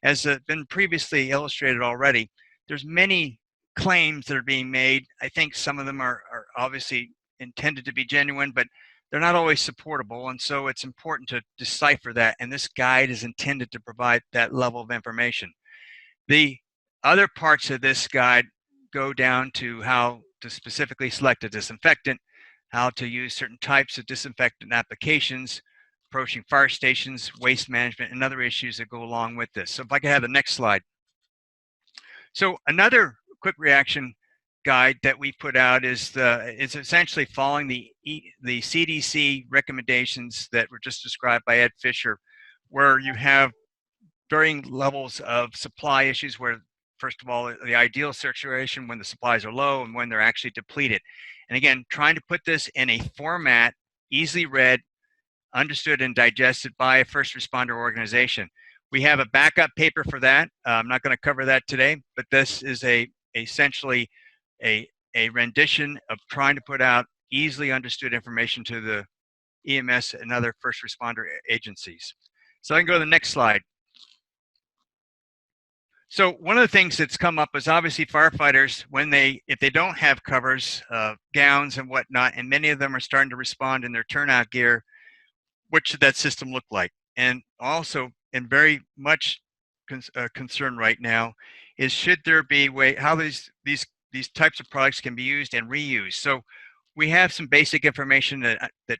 Speaker 8: as been previously illustrated already, there's many claims that are being made. I think some of them are obviously intended to be genuine, but they're not always supportable, and so it's important to decipher that, and this guide is intended to provide that level of information. The other parts of this guide go down to how to specifically select a disinfectant, how to use certain types of disinfectant applications, approaching fire stations, waste management, and other issues that go along with this. So if I could have the next slide. So another quick reaction guide that we put out is essentially following the CDC recommendations that were just described by Ed Fisher, where you have varying levels of supply issues where, first of all, the ideal situation when the supplies are low and when they're actually depleted. And again, trying to put this in a format easily read, understood, and digested by a first responder organization. We have a backup paper for that. I'm not going to cover that today, but this is essentially a rendition of trying to put out easily understood information to the EMS and other first responder agencies. So I can go to the next slide. So one of the things that's come up is obviously firefighters, if they don't have covers, gowns and whatnot, and many of them are starting to respond in their turnout gear, what should that system look like? And also, and very much concern right now, is should there be how these types of products can be used and reused. So we have some basic information that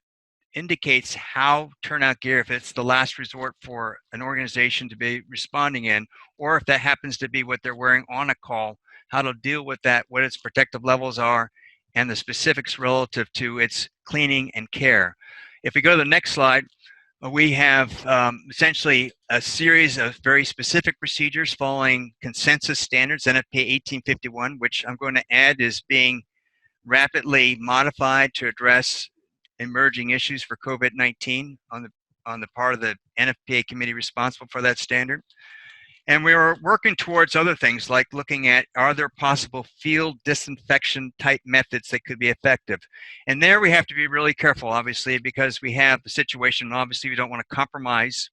Speaker 8: indicates how turnout gear, if it's the last resort for an organization to be responding in, or if that happens to be what they're wearing on a call, how to deal with that, what its protective levels are, and the specifics relative to its cleaning and care. If we go to the next slide, we have essentially a series of very specific procedures following consensus standards, NFPA 1851, which I'm going to add is being rapidly modified to address emerging issues for COVID-19 on the part of the NFPA committee responsible for that standard. And we are working towards other things like looking at, are there possible field disinfection type methods that could be effective? And there we have to be really careful, obviously, because we have the situation, obviously we don't want to compromise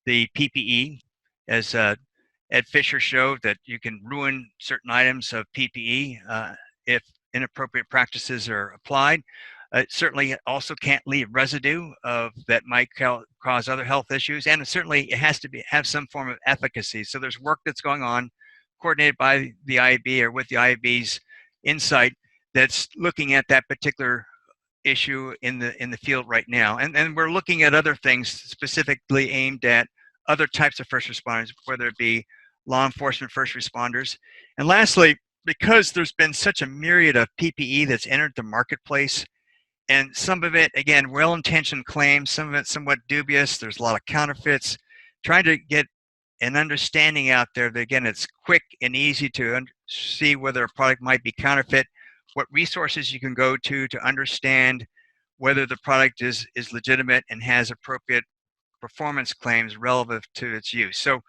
Speaker 8: the PPE, as Ed Fisher showed, that you can ruin certain items of PPE if inappropriate practices are applied. It certainly also can't leave residue that might cause other health issues, and certainly it has to have some form of efficacy. So there's work that's going on, coordinated by the IAB or with the IAB's insight, that's looking at that particular issue in the field right now. And we're looking at other things specifically aimed at other types of first responders, whether it be law enforcement first responders. And lastly, because there's been such a myriad of PPE that's entered the marketplace, and some of it, again, well-intentioned claims, some of it somewhat dubious. There's a lot of counterfeits. Trying to get an understanding out there that, again, it's quick and easy to see whether a product might be counterfeit, what resources you can go to understand whether the product is legitimate and has appropriate performance claims relative to its use. So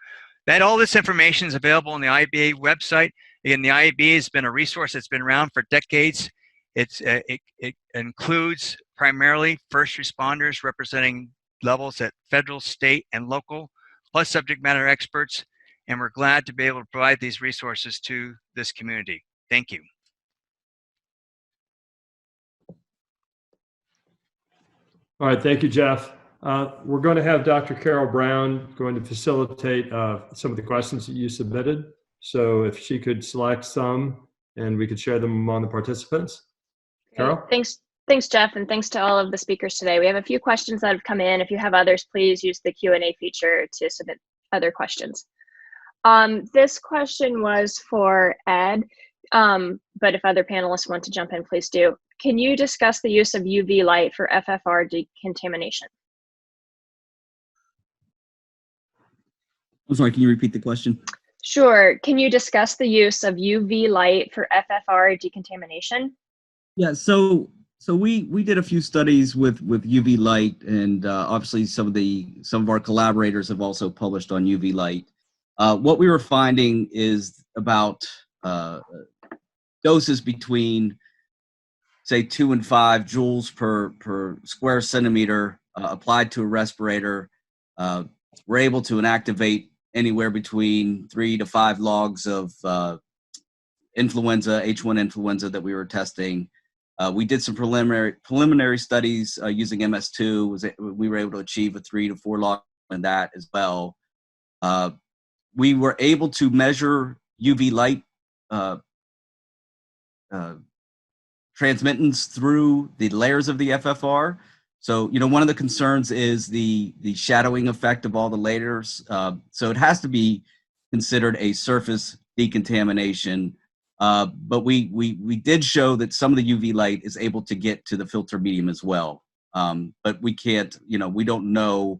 Speaker 8: all this information is available on the IABA website. Again, the IABA has been a resource that's been around for decades. It includes primarily first responders representing levels at federal, state, and local, plus subject matter experts, and we're glad to be able to provide these resources to this community. Thank you.
Speaker 2: All right, thank you, Jeff. We're going to have Dr. Carol Brown going to facilitate some of the questions that you submitted. So if she could select some and we could share them among the participants. Carol?
Speaker 9: Thanks, Jeff, and thanks to all of the speakers today. We have a few questions that have come in. If you have others, please use the Q&A feature to submit other questions. This question was for Ed, but if other panelists want to jump in, please do. Can you discuss the use of UV light for FFR decontamination?
Speaker 7: I'm sorry, can you repeat the question?
Speaker 9: Sure. Can you discuss the use of UV light for FFR decontamination?
Speaker 7: Yeah, so we did a few studies with UV light, and obviously some of our collaborators have also published on UV light. What we were finding is about doses between, say, 2 and 5 joules per square centimeter applied to a respirator. We're able to inactivate anywhere between 3 to 5 logs of influenza, H1 influenza that we were testing. We did some preliminary studies using MS2. We were able to achieve a 3 to 4 log in that as well. We were able to measure UV light transmittance through the layers of the FFR. So, one of the concerns is the shadowing effect of all the layers. So it has to be considered a surface decontamination. But we did show that some of the UV light is able to get to the filter medium as well. But we can't, we don't know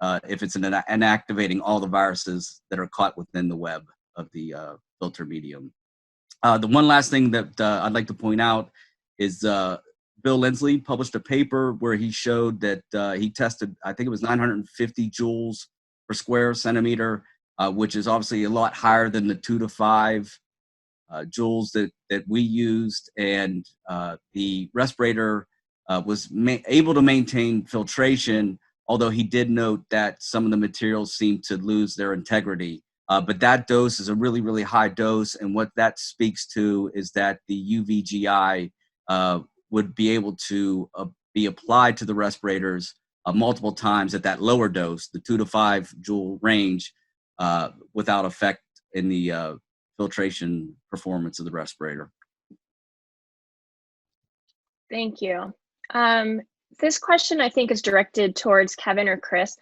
Speaker 7: if it's inactivating all the viruses that are caught within the web of the filter medium. The one last thing that I'd like to point out is Bill Lindsley published a paper where he showed that he tested, I think it was 950 joules per square centimeter, which is obviously a lot higher than the 2 to 5 joules that we used. And the respirator was able to maintain filtration, although he did note that some of the materials seemed to lose their integrity. But that dose is a really, really high dose. And what that speaks to is that the UVGI would be able to be applied to the respirators multiple times at that lower dose, the 2 to 5 joule range, without effect in the filtration performance of the respirator.
Speaker 9: Thank you. This question, I think, is directed towards Kevin or Chris.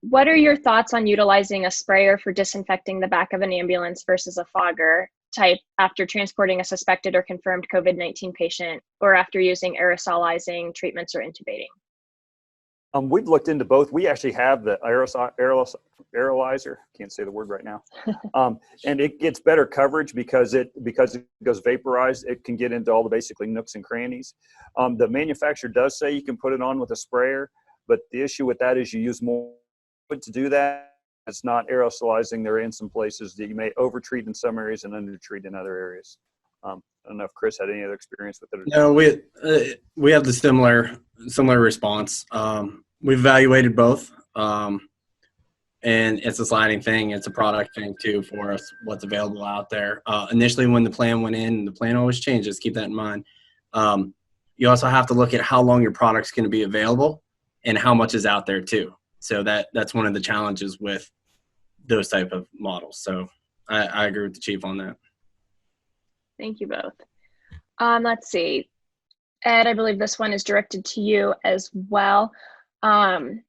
Speaker 9: What are your thoughts on utilizing a sprayer for disinfecting the back of an ambulance versus a fogger type after transporting a suspected or confirmed COVID-19 patient, or after using aerosolizing treatments or intubating?
Speaker 3: We've looked into both. We actually have the Airless, can't say the word right now. And it gets better coverage because it goes vaporized. It can get into all the basically nooks and crannies. The manufacturer does say you can put it on with a sprayer, but the issue with that is you use more to do that. It's not aerosolizing. There are in some places that you may overtreat in some areas and undertreat in other areas. I don't know if Chris had any other experience with it.
Speaker 6: No, we have the similar response. We've evaluated both, and it's a sliding thing. It's a product thing too for us. What's available out there. Initially, when the plan went in, the plan always changes. Keep that in mind. You also have to look at how long your product's going to be available and how much is out there too. So that's one of the challenges with those type of models. So I agree with the chief on that.
Speaker 9: Thank you both. Let's see. Ed, I believe this one is directed to you as well. In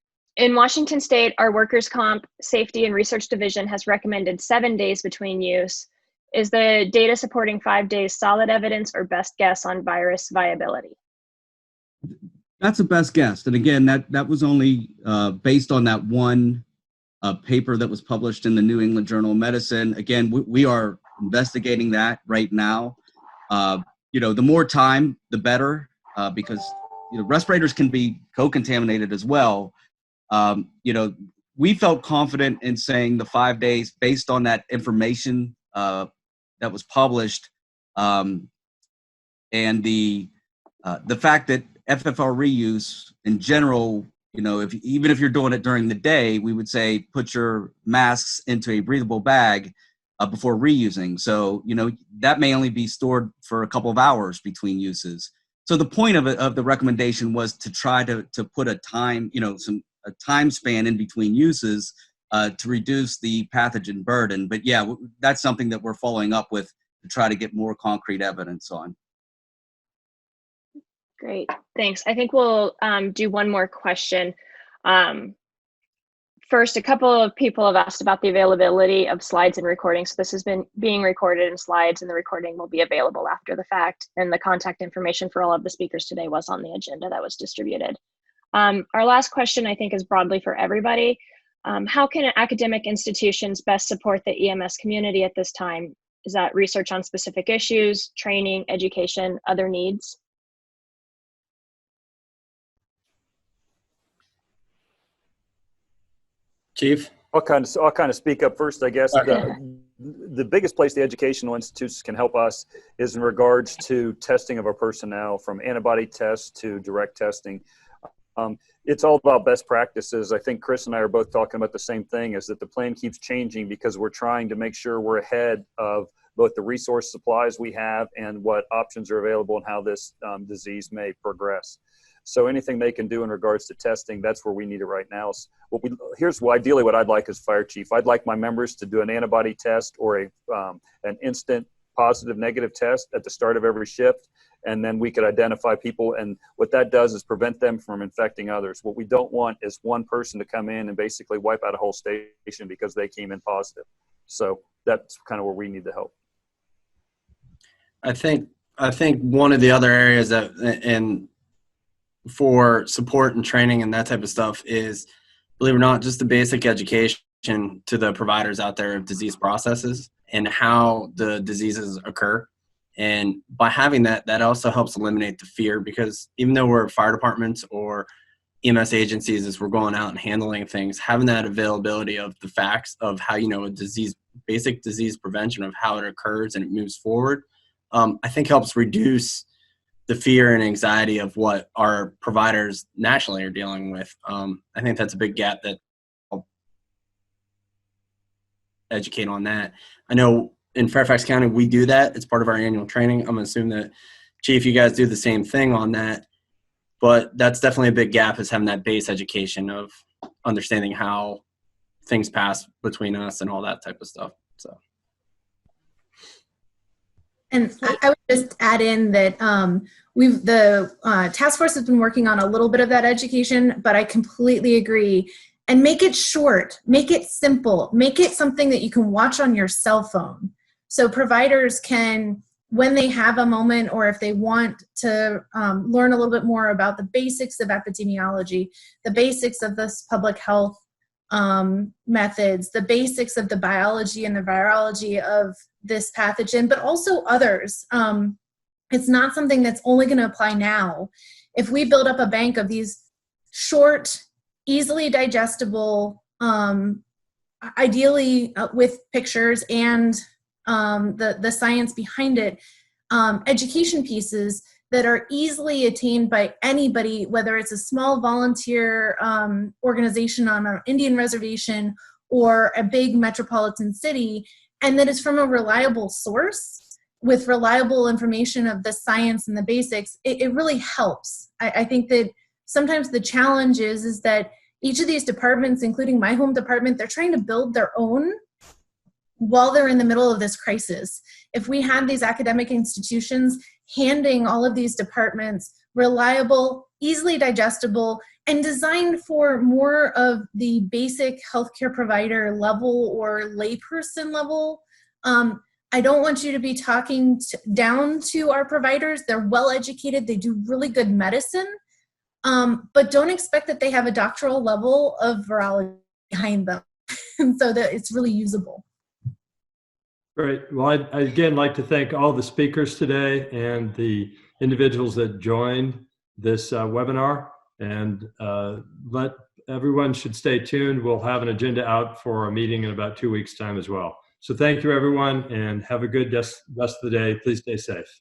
Speaker 9: Washington State, our Workers' Comp Safety and Research Division has recommended 7 days between use. Is the data supporting 5 days solid evidence or best guess on virus viability?
Speaker 7: That's a best guess. And again, that was only based on that one paper that was published in the New England Journal of Medicine. Again, we are investigating that right now. The more time, the better, because respirators can be co-contaminated as well. We felt confident in saying the 5 days based on that information that was published, and the fact that FFR reuse in general, even if you're doing it during the day, we would say put your masks into a breathable bag before reusing. So, that may only be stored for a couple of hours between uses. So the point of the recommendation was to try to put a time, a time span in between uses to reduce the pathogen burden. But yeah, that's something that we're following up with to try to get more concrete evidence on.
Speaker 9: Great, thanks. I think we'll do one more question. First, a couple of people have asked about the availability of slides and recordings. So this has been being recorded in slides, and the recording will be available after the fact. And the contact information for all of the speakers today was on the agenda that was distributed. Our last question, I think, is broadly for everybody. How can academic institutions best support the EMS community at this time? Is that research on specific issues, training, education, other needs?
Speaker 6: Chief?
Speaker 3: I'll kind of speak up first, I guess. Okay. The biggest place the educational institutes can help us is in regards to testing of our personnel, from antibody tests to direct testing. It's all about best practices. I think Chris and I are both talking about the same thing, is that the plan keeps changing because we're trying to make sure we're ahead of both the resource supplies we have and what options are available and how this disease may progress. So anything they can do in regards to testing, that's where we need it right now. Here's ideally what I'd like as fire chief. I'd like my members to do an antibody test or an instant positive negative test at the start of every shift, and then we could identify people, and what that does is prevent them from infecting others. What we don't want is one person to come in and basically wipe out a whole station because they came in positive. So that's kind of where we need the help.
Speaker 6: I think one of the other areas that, and for support and training and that type of stuff, is, believe it or not, just the basic education to the providers out there of disease processes and how the diseases occur. And by having that, that also helps eliminate the fear, because even though we're fire departments or EMS agencies, as we're going out and handling things, having that availability of the facts of how, a disease, basic disease prevention of how it occurs and it moves forward, I think helps reduce the fear and anxiety of what our providers nationally are dealing with. I think that's a big gap that I'll educate on that. I know in Fairfax County, we do that. It's part of our annual training. I'm going to assume that, Chief, you guys do the same thing on that. But that's definitely a big gap, is having that base education of understanding how things pass between us and all that type of stuff. So.
Speaker 4: And I would just add in that the task force has been working on a little bit of that education, but I completely agree. And make it short, make it simple, make it something that you can watch on your cell phone. So providers can, when they have a moment, or if they want to learn a little bit more about the basics of epidemiology, the basics of this public health methods, the basics of the biology and the virology of this pathogen, but also others. It's not something that's only going to apply now. If we build up a bank of these short, easily digestible, ideally with pictures and the science behind it, education pieces that are easily attained by anybody, whether it's a small volunteer organization on an Indian reservation or a big metropolitan city, and that is from a reliable source with reliable information of the science and the basics, it really helps. I think that sometimes the challenge is that each of these departments, including my home department, they're trying to build their own while they're in the middle of this crisis. If we had these academic institutions handing all of these departments reliable, easily digestible, and designed for more of the basic healthcare provider level or layperson level, I don't want you to be talking down to our providers. They're well educated, they do really good medicine, but don't expect that they have a doctoral level of virology behind them, and so that it's really usable.
Speaker 2: Great. Well, I'd again like to thank all the speakers today and the individuals that joined this webinar, and let everyone should stay tuned. We'll have an agenda out for a meeting in about 2 weeks' time as well. So thank you, everyone, and have a good rest of the day. Please stay safe.